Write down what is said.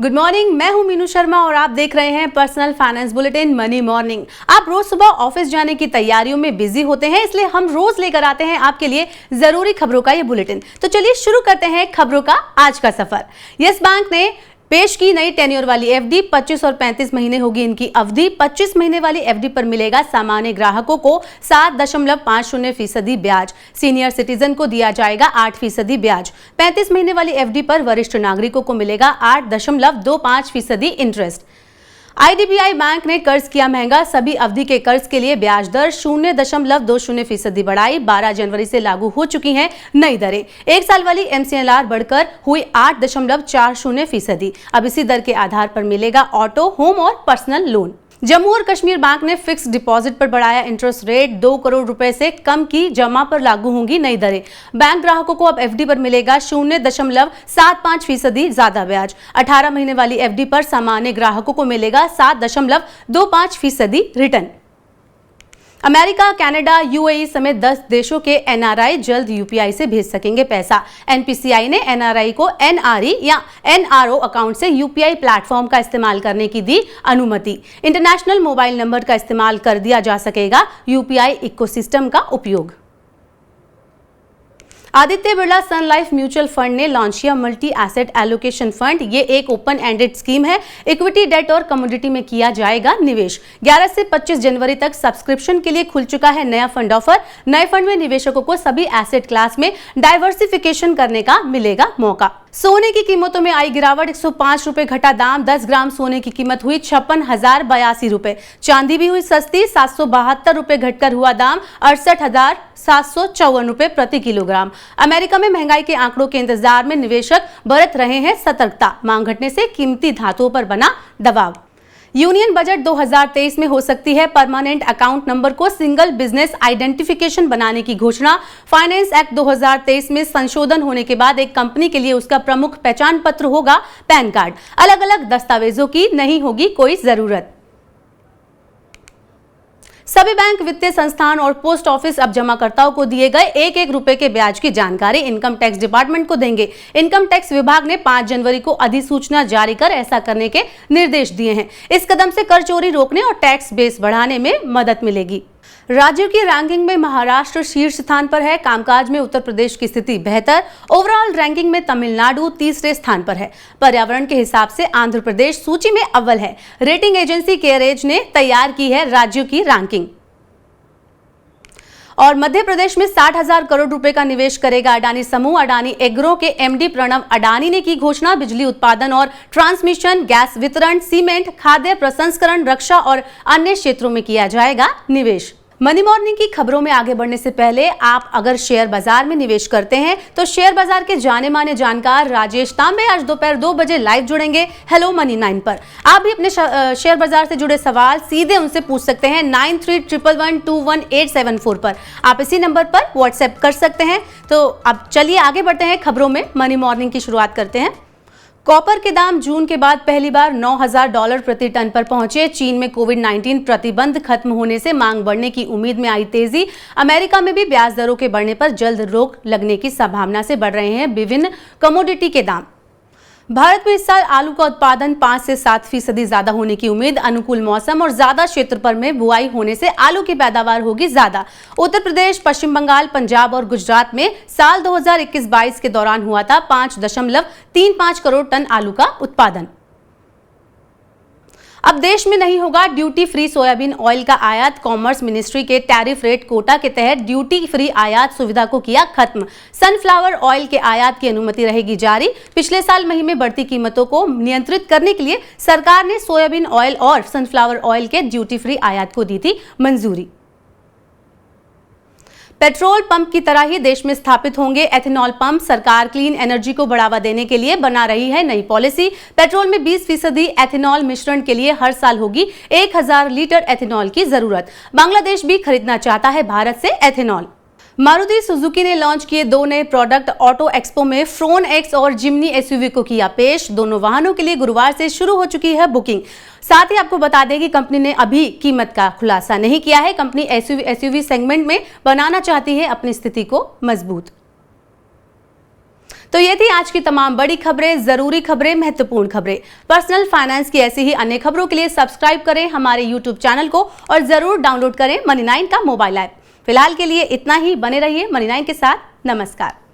Good morning, मैं हूं मीनू शर्मा और आप देख रहे हैं personal finance bulletin money morning. आप रोज सुबह ऑफिस जाने की तैयारियों में बिजी होते हैं, इसलिए हम रोज लेकर आते हैं आपके लिए जरूरी खबरों का ये बुलेटिन। तो चलिए शुरू करते हैं खबरों का आज का सफर। यस बैंक ने पेश की नई टेन्योर वाली एफडी। 25 और 35 महीने होगी इनकी अवधि। 25 महीने वाली एफडी पर मिलेगा सामान्य ग्राहकों को 7.50% ब्याज। सीनियर सिटीजन को दिया जाएगा 8% ब्याज। 35 महीने वाली एफडी पर वरिष्ठ नागरिकों को मिलेगा 8.25% इंटरेस्ट। आईडीबीआई बैंक ने कर्ज किया महंगा। सभी अवधि के कर्ज के लिए ब्याज दर 0.20% बढ़ाई। 12 जनवरी से लागू हो चुकी हैं नई दरें। 1 साल वाली एमसीएलआर बढ़कर हुई 8.40%। अब इसी दर के आधार पर मिलेगा ऑटो, होम और पर्सनल लोन। जम्मू और कश्मीर बैंक ने फिक्स डिपॉजिट पर बढ़ाया इंटरेस्ट रेट। 2 करोड़ रुपए से कम की जमा पर लागू होंगी नई दरें। बैंक ग्राहकों को अब एफडी पर मिलेगा 0.75% ज्यादा ब्याज। 18 महीने वाली एफडी पर सामान्य ग्राहकों को मिलेगा 7.25% रिटर्न। अमेरिका, कनाडा, यूएई समेत 10 देशों के एनआरआई जल्द यूपीआई से भेज सकेंगे पैसा। एनपीसीआई ने एनआरआई को एनआरई या एनआरओ अकाउंट से यूपीआई प्लेटफॉर्म का इस्तेमाल करने की दी अनुमति। इंटरनेशनल मोबाइल नंबर का इस्तेमाल कर दिया जा सकेगा यूपीआई इकोसिस्टम का उपयोग। आदित्य बिरला सन लाइफ म्यूचुअल फंड ने लॉन्च किया मल्टी एसेट एलोकेशन फंड। ये एक ओपन एंडेड स्कीम है। इक्विटी, डेट और कमोडिटी में किया जाएगा निवेश। 11 से 25 जनवरी तक सब्सक्रिप्शन के लिए खुल चुका है नया फंड ऑफर। नए फंड में निवेशकों को सभी एसेट क्लास में डाइवर्सिफिकेशन करने का मिलेगा मौका। सोने की कीमतों में आई गिरावट। 105 रुपए घटा दाम। 10 ग्राम सोने की कीमत हुई 56,082 रुपए। चांदी भी हुई सस्ती। 772 रुपए घटकर हुआ दाम 68,754 रुपए प्रति किलोग्राम। अमेरिका में महंगाई के आंकड़ों के इंतजार में निवेशक बरत रहे हैं सतर्कता। मांग घटने से कीमती धातुओं पर बना दबाव। यूनियन बजट 2023 में हो सकती है परमानेंट अकाउंट नंबर को सिंगल बिजनेस आइडेंटिफिकेशन बनाने की घोषणा। फाइनेंस एक्ट 2023 में संशोधन होने के बाद एक कंपनी के लिए उसका प्रमुख पहचान पत्र होगा पैन कार्ड। अलग अलग दस्तावेजों की नहीं होगी कोई जरूरत। सभी बैंक, वित्तीय संस्थान और पोस्ट ऑफिस अब जमाकर्ताओं को दिए गए 1-1 रुपए के ब्याज की जानकारी इनकम टैक्स डिपार्टमेंट को देंगे। इनकम टैक्स विभाग ने 5 जनवरी को अधिसूचना जारी कर ऐसा करने के निर्देश दिए हैं। इस कदम से कर चोरी रोकने और टैक्स बेस बढ़ाने में मदद मिलेगी। राज्यों की रैंकिंग में महाराष्ट्र शीर्ष स्थान पर है। कामकाज में उत्तर प्रदेश की स्थिति बेहतर। ओवरऑल रैंकिंग में तमिलनाडु तीसरे स्थान पर है। पर्यावरण के हिसाब से आंध्र प्रदेश सूची में अव्वल है। रेटिंग एजेंसी केरेज ने तैयार की है राज्यों की रैंकिंग। और मध्य प्रदेश में 60,000 करोड़ रुपए का निवेश करेगा अडानी समूह। अडानी एग्रो के एमडी प्रणव अडानी ने की घोषणा। बिजली उत्पादन और ट्रांसमिशन, गैस वितरण, सीमेंट, खाद्य प्रसंस्करण, रक्षा और अन्य क्षेत्रों में किया जाएगा निवेश। मनी मॉर्निंग की खबरों में आगे बढ़ने से पहले आप अगर शेयर बाजार में निवेश करते हैं तो शेयर बाजार के जाने माने जानकार राजेश तांबे आज दोपहर 2 बजे लाइव जुड़ेंगे हेलो मनी 9 पर। आप भी अपने शेयर बाजार से जुड़े सवाल सीधे उनसे पूछ सकते हैं 9311211874 पर। आप इसी नंबर पर व्हाट्सएप कर सकते हैं। तो अब चलिए आगे बढ़ते हैं खबरों में। मनी मॉर्निंग की शुरुआत करते हैं। कॉपर के दाम जून के बाद पहली बार $9,000 प्रति टन पर पहुंचे। चीन में कोविड-19 प्रतिबंध खत्म होने से मांग बढ़ने की उम्मीद में आई तेजी। अमेरिका में भी ब्याज दरों के बढ़ने पर जल्द रोक लगने की संभावना से बढ़ रहे हैं विभिन्न कमोडिटी के दाम। भारत में इस साल आलू का उत्पादन 5 से 7% ज्यादा होने की उम्मीद। अनुकूल मौसम और ज्यादा क्षेत्रफल में बुआई होने से आलू की पैदावार होगी ज्यादा। उत्तर प्रदेश, पश्चिम बंगाल, पंजाब और गुजरात में साल 2021-22 के दौरान हुआ था 5.35 करोड़ टन आलू का उत्पादन। अब देश में नहीं होगा ड्यूटी फ्री सोयाबीन ऑयल का आयात। कॉमर्स मिनिस्ट्री के टैरिफ रेट कोटा के तहत ड्यूटी फ्री आयात सुविधा को किया खत्म। सनफ्लावर ऑयल के आयात की अनुमति रहेगी जारी। पिछले साल मई में बढ़ती कीमतों को नियंत्रित करने के लिए सरकार ने सोयाबीन ऑयल और सनफ्लावर ऑयल के ड्यूटी फ्री आयात को दी थी मंजूरी। पेट्रोल पंप की तरह ही देश में स्थापित होंगे एथेनॉल पंप। सरकार क्लीन एनर्जी को बढ़ावा देने के लिए बना रही है नई पॉलिसी। पेट्रोल में 20% एथेनॉल मिश्रण के लिए हर साल होगी 1,000 लीटर एथेनॉल की जरूरत। बांग्लादेश भी खरीदना चाहता है भारत से एथेनॉल। मारुति सुजुकी ने लॉन्च किए 2 नए प्रोडक्ट। ऑटो एक्सपो में फ्रोन एक्स और जिम्नी एसयूवी को किया पेश। दोनों वाहनों के लिए गुरुवार से शुरू हो चुकी है बुकिंग। साथ ही आपको बता दें कि कंपनी ने अभी कीमत का खुलासा नहीं किया है। कंपनी एसयूवी सेगमेंट में बनाना चाहती है अपनी स्थिति को मजबूत। तो ये थी आज की तमाम बड़ी खबरें, जरूरी खबरें, महत्वपूर्ण खबरें। पर्सनल फाइनेंस की ऐसी ही अन्य खबरों के लिए सब्सक्राइब करें हमारे यूट्यूब चैनल को और जरूर डाउनलोड करें मनी9 का मोबाइल ऐप। फिलहाल के लिए इतना ही, बने रहिए मनी9 के साथ। नमस्कार।